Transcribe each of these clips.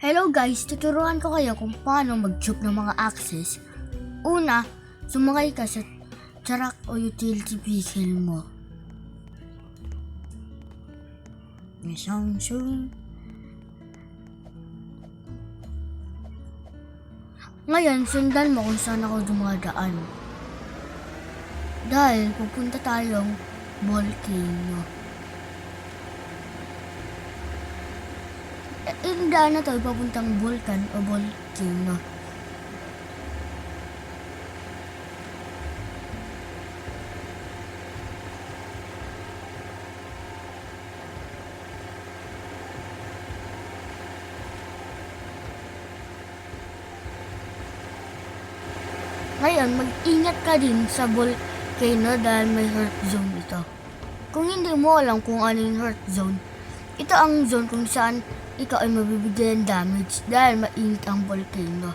Hello guys, tuturuan ko kayo kung paano mag-juke ng mga axes. Una, sumakay ka sa truck o utility vehicle mo. Ngayon, sundan mo kung saan ako dumadaan. Dahil pupunta tayong volcano. Yung daan na to, papuntang vulkan o volcano. Ngayon, mag-ingat ka din sa volcano dahil may hurt zone ito. Kung hindi mo alam kung ano yung hurt zone, ito ang zone kung saan ikaw ay mabibigyan ng damage dahil mainit ang volcano.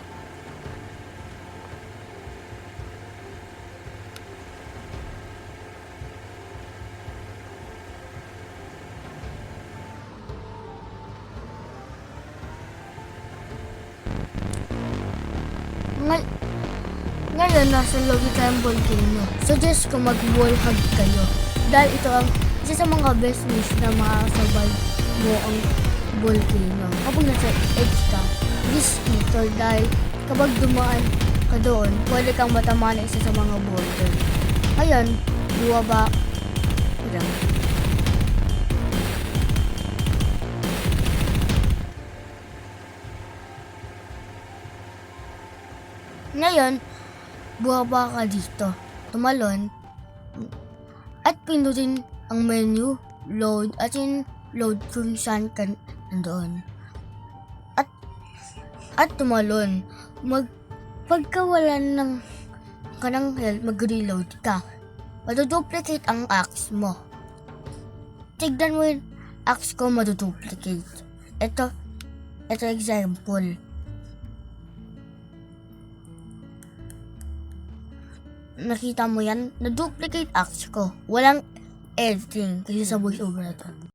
Ngayon, nasa lobby tayong volcano. Suggest ko mag-wall hug kayo dahil ito ang isa sa mga best ways na makakasabay mo ang volcano. Kapag nasa edge ka, risky ito dahil kapag dumaan ka doon, pwede kang matamaan ng isa sa mga boulder. Ngayon, buwaba. Ngayon, buwaba ka dito, tumalon, at pindutin ang menu, load, at yung load kung saan ka nandoon. At tumalon. Pagkawalan ng kanang health, mag-reload ka. Maduduplicate ang axe mo. Tignan mo yung axe ko maduduplicate. Ito example. Nakita mo yan? Na-duplicate axe ko. Walang editing kasi sa voice over na to.